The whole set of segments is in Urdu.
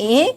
1,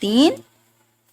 3,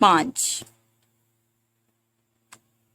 5।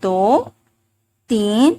2, 3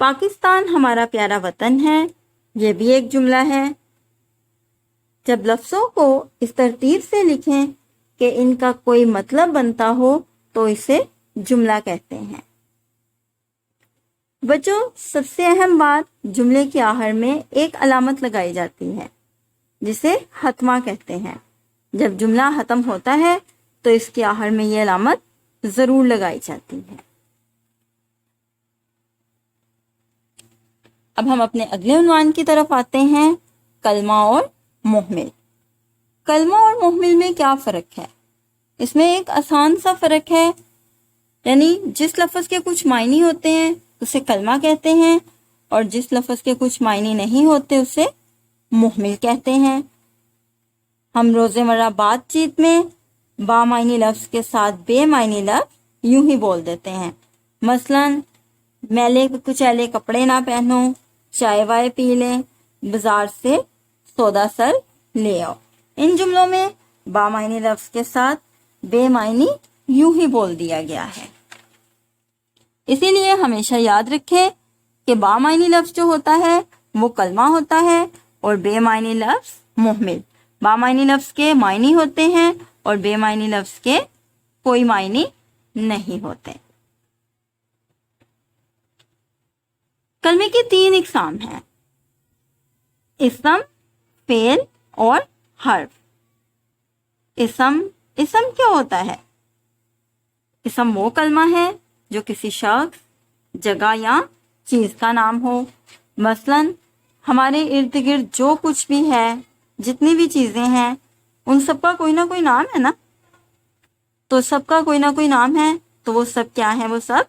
پاکستان ہمارا پیارا وطن ہے، یہ بھی ایک جملہ ہے۔ جب لفظوں کو اس ترتیب سے لکھیں کہ ان کا کوئی مطلب بنتا ہو تو اسے جملہ کہتے ہیں۔ بچوں، سب سے اہم بات، جملے کے آخر میں ایک علامت لگائی جاتی ہے جسے ختمہ کہتے ہیں۔ جب جملہ ختم ہوتا ہے تو اس کے آخر میں یہ علامت ضرور لگائی جاتی ہے۔ اب ہم اپنے اگلے عنوان کی طرف آتے ہیں، کلمہ اور محمل۔ کلمہ اور محمل میں کیا فرق ہے؟ اس میں ایک آسان سا فرق ہے، یعنی جس لفظ کے کچھ معنی ہوتے ہیں اسے کلمہ کہتے ہیں، اور جس لفظ کے کچھ معنی نہیں ہوتے اسے محمل کہتے ہیں۔ ہم روزمرہ بات چیت میں با معنی لفظ کے ساتھ بے معنی لفظ یوں ہی بول دیتے ہیں، مثلا میلے کچیلے کپڑے نہ پہنو، چائے وائے پی لیں، بازار سے سودا سر لے آؤ۔ ان جملوں میں با معنی لفظ کے ساتھ بے معنی یوں ہی بول دیا گیا ہے۔ اسی لیے ہمیشہ یاد رکھیں کہ با معنی لفظ جو ہوتا ہے وہ کلمہ ہوتا ہے اور بے معنی لفظ محمل۔ با معنی لفظ کے معنی ہوتے ہیں اور بے معنی لفظ کے کوئی معنی نہیں ہوتے۔ کلمے کی 3 اقسام ہیں، اسم، فعل اور حرف۔ اسم کیا ہوتا ہے؟ اسم وہ کلمہ ہے جو کسی شخص، جگہ یا چیز کا نام ہو۔ مثلا ہمارے ارد گرد جو کچھ بھی ہے، جتنی بھی چیزیں ہیں، ان سب کا کوئی نہ کوئی نام ہے نا، تو سب کا کوئی نہ کوئی نام ہے، تو وہ سب کیا ہے؟ وہ سب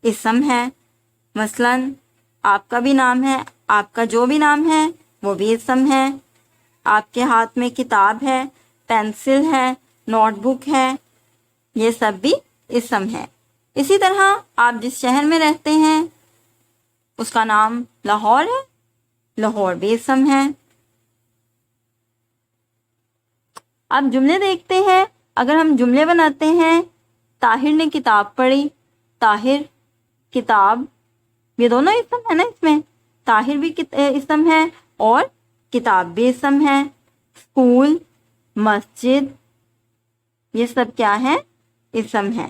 اسم ہے۔ مثلا آپ کا بھی نام ہے، آپ کا جو بھی نام ہے وہ بھی اسم ہے۔ آپ کے ہاتھ میں کتاب ہے، پینسل ہے، نوٹ بک ہے، یہ سب بھی اسم ہے۔ اسی طرح آپ جس شہر میں رہتے ہیں اس کا نام لاہور ہے، لاہور بھی اسم ہے۔ اب جملے دیکھتے ہیں۔ اگر ہم جملے بناتے ہیں، طاہر نے کتاب پڑھی، طاہر، کتاب، یہ دونوں اسم ہے نا، اس میں طاہر بھی اسم ہے اور کتاب بھی اسم ہے۔ اسکول، مسجد، یہ سب کیا ہے؟ اسم ہے۔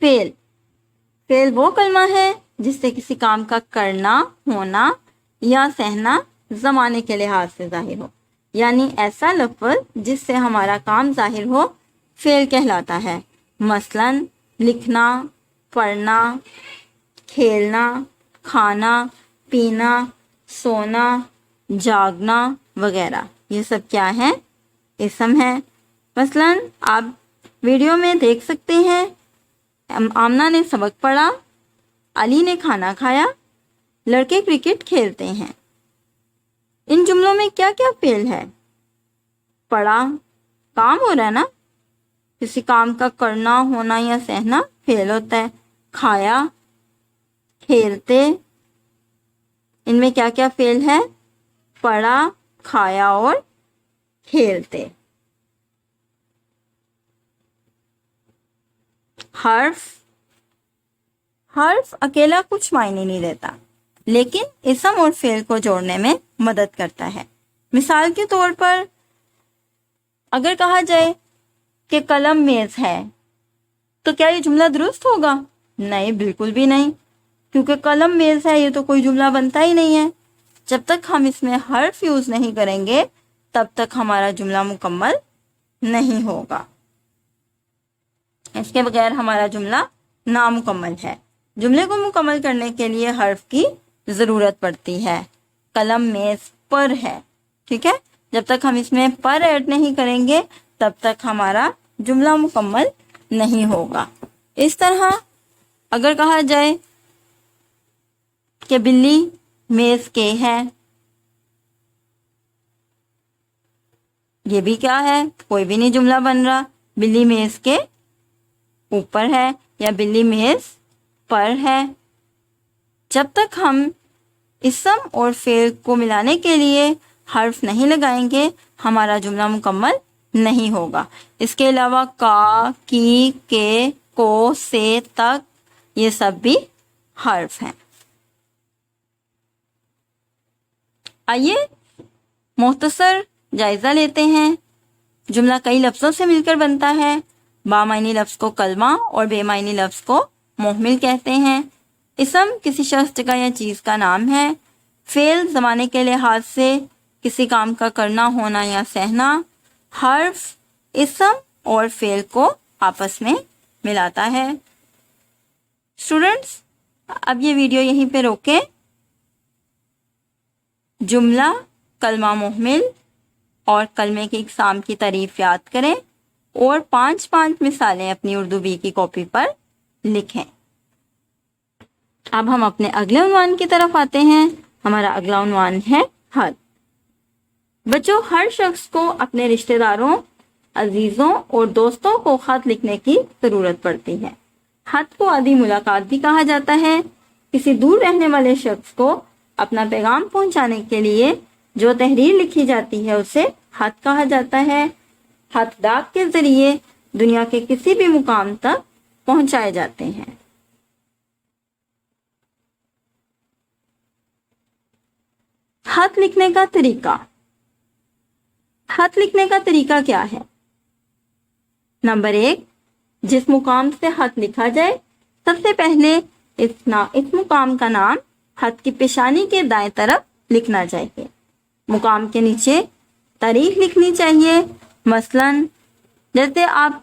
فعل وہ کلمہ ہے جس سے کسی کام کا کرنا، ہونا یا سہنا زمانے کے لحاظ سے ظاہر ہو، یعنی ایسا لفظ جس سے ہمارا کام ظاہر ہو فعل کہلاتا ہے۔ مثلا لکھنا، پڑھنا، کھیلنا، کھانا، پینا، سونا، جاگنا وغیرہ، یہ سب کیا ہے؟ اسم ہے۔ مثلا آپ ویڈیو میں دیکھ سکتے ہیں، آمنہ نے سبق پڑھا، علی نے کھانا کھایا، لڑکے کرکٹ کھیلتے ہیں۔ ان جملوں میں کیا کیا فعل ہے؟ پڑھا، کام ہو رہا ہے نا، کسی کام کا کرنا، ہونا یا سہنا فعل ہوتا ہے۔ کھایا، کھیلتے، ان میں کیا کیا فعل ہے؟ پڑھا، کھایا اور کھیلتے۔ حرف اکیلا کچھ معنی نہیں دیتا، لیکن اسم اور فعل کو جوڑنے میں مدد کرتا ہے۔ مثال کے طور پر اگر کہا جائے کہ قلم میز ہے، تو کیا یہ جملہ درست ہوگا؟ نہیں، بالکل بھی نہیں، کیونکہ قلم میز ہے یہ تو کوئی جملہ بنتا ہی نہیں ہے۔ جب تک ہم اس میں حرف یوز نہیں کریں گے تب تک ہمارا جملہ مکمل نہیں ہوگا۔ اس کے بغیر ہمارا جملہ نامکمل ہے۔ جملے کو مکمل کرنے کے لیے حرف کی ضرورت پڑتی ہے۔ قلم میز پر ہے، ٹھیک ہے، جب تک ہم اس میں پر ایڈ نہیں کریں گے تب تک ہمارا جملہ مکمل نہیں ہوگا۔ اس طرح اگر کہا جائے کہ بلی میز کے ہے، یہ بھی کیا ہے؟ کوئی بھی نہیں جملہ بن رہا۔ بلی میز کے اوپر ہے یا بلی میز پر ہے۔ جب تک ہم اسم اور فعل کو ملانے کے لیے حرف نہیں لگائیں گے ہمارا جملہ مکمل نہیں ہوگا۔ اس کے علاوہ کا، کی، کے، کو، سے، تک، یہ سب بھی حرف ہیں۔ آئیے مختصر جائزہ لیتے ہیں۔ جملہ کئی لفظوں سے مل کر بنتا ہے۔ بامعنی لفظ کو کلمہ اور بے معنی لفظ کو محمل کہتے ہیں۔ اسم کسی شخص، جگہ یا چیز کا نام ہے۔ فعل زمانے کے لحاظ سے کسی کام کا کرنا، ہونا یا سہنا۔ حرف اسم اور فعل کو آپس میں ملاتا ہے۔ اسٹوڈنٹس، اب یہ ویڈیو یہیں پہ روکیں۔ جملہ، کلمہ محمل اور کلمے کی اقسام کی تعریف یاد کریں اور 5 مثالیں اپنی اردو بی کی کاپی پر لکھیں۔ اب ہم اپنے اگلے عنوان کی طرف آتے ہیں۔ ہمارا اگلا عنوان ہے خط۔ بچوں، ہر شخص کو اپنے رشتہ داروں، عزیزوں اور دوستوں کو خط لکھنے کی ضرورت پڑتی ہے۔ خط کو عادی ملاقات بھی کہا جاتا ہے۔ کسی دور رہنے والے شخص کو اپنا پیغام پہنچانے کے لیے جو تحریر لکھی جاتی ہے اسے خط کہا جاتا ہے۔ خط ڈاک کے ذریعے دنیا کے کسی بھی مقام تک پہنچائے جاتے ہیں۔ خط لکھنے کا طریقہ۔ خط لکھنے کا طریقہ کیا ہے؟ نمبر 1، جس مقام سے خط لکھا جائے سب سے پہلے اس مقام کا نام خط کی پیشانی کے دائیں طرف لکھنا چاہیے۔ مقام کے نیچے تاریخ لکھنی چاہیے۔ مثلاً جیسے آپ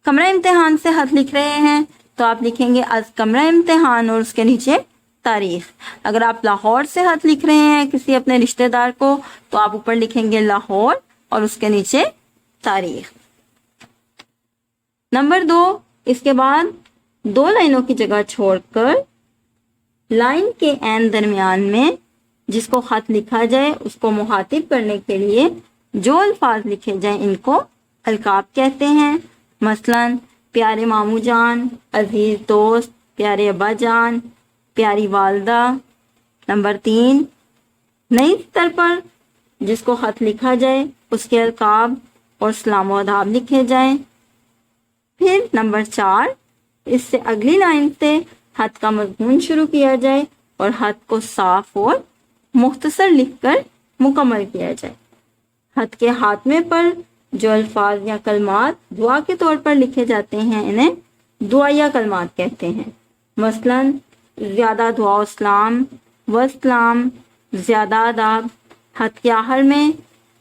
کمرہ امتحان سے خط لکھ رہے ہیں تو آپ لکھیں گے از کمرہ امتحان اور اس کے نیچے تاریخ۔ اگر آپ لاہور سے خط لکھ رہے ہیں کسی اپنے رشتہ دار کو تو آپ اوپر لکھیں گے لاہور اور اس کے نیچے تاریخ۔ نمبر 2، اس کے بعد 2 لائنوں کی جگہ چھوڑ کر لائن کے عین درمیان میں جس کو خط لکھا جائے اس کو مخاطب کرنے کے لیے جو الفاظ لکھے جائیں ان کو القاب کہتے ہیں۔ مثلاً پیارے ماموں جان، عزیز دوست، پیارے ابا جان، پیاری والدہ۔ نمبر 3، نئی سطر پر جس کو خط لکھا جائے اس کے القاب اور سلام و آداب لکھے جائیں۔ پھر نمبر 4، اس سے اگلی لائن سے خط کا مضمون شروع کیا جائے اور خط کو صاف اور مختصر لکھ کر مکمل کیا جائے۔ خط کے خاتمے پر جو الفاظ یا کلمات دعا کے طور پر لکھے جاتے ہیں انہیں دعائیہ کلمات کہتے ہیں۔ مثلاً زیادہ دعا و اسلام، وسلام، زیادہ آداب۔ خط کے آخر میں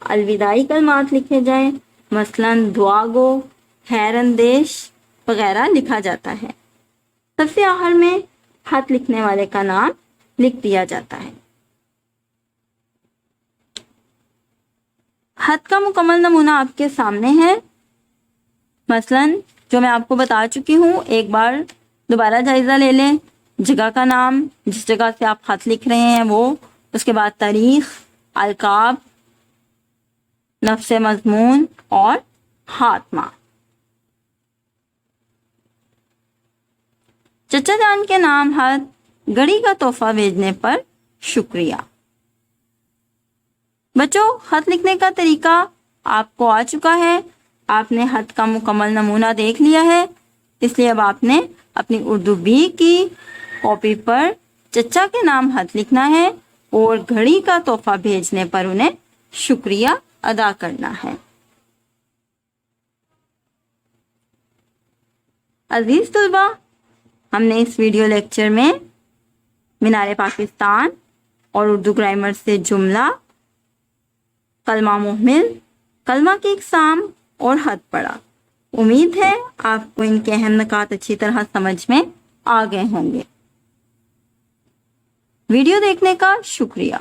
الوداعی کلمات لکھے جائیں، مثلاً دعا گو، خیر اندیش وغیرہ لکھا جاتا ہے۔ سب سے آخر میں خط لکھنے والے کا نام لکھ دیا جاتا ہے۔ خط کا مکمل نمونہ آپ کے سامنے ہے۔ مثلاً جو میں آپ کو بتا چکی ہوں، ایک بار دوبارہ جائزہ لے لیں۔ جگہ کا نام، جس جگہ سے آپ خط لکھ رہے ہیں وہ، اس کے بعد تاریخ، القاب، نفس مضمون اور خاتمہ۔ چچا جان کے نام خط، گھڑی کا تحفہ بھیجنے پر شکریہ۔ بچوں، خط لکھنے کا طریقہ آپ کو آ چکا ہے۔ آپ نے خط کا مکمل نمونہ دیکھ لیا ہے، اس لیے اب آپ نے اپنی اردو بی کی کاپی پر چچا کے نام خط لکھنا ہے اور گھڑی کا تحفہ بھیجنے پر انہیں شکریہ ادا کرنا ہے۔ عزیز طلبہ، ہم نے اس ویڈیو لیکچر میں مینار پاکستان اور اردو گرامر سے جملہ، کلمہ محمل، کلمہ کی اقسام اور خط پڑھا۔ امید ہے آپ کو ان کے اہم نکات اچھی طرح سمجھ میں آ گئے ہوں گے۔ ویڈیو دیکھنے کا شکریہ۔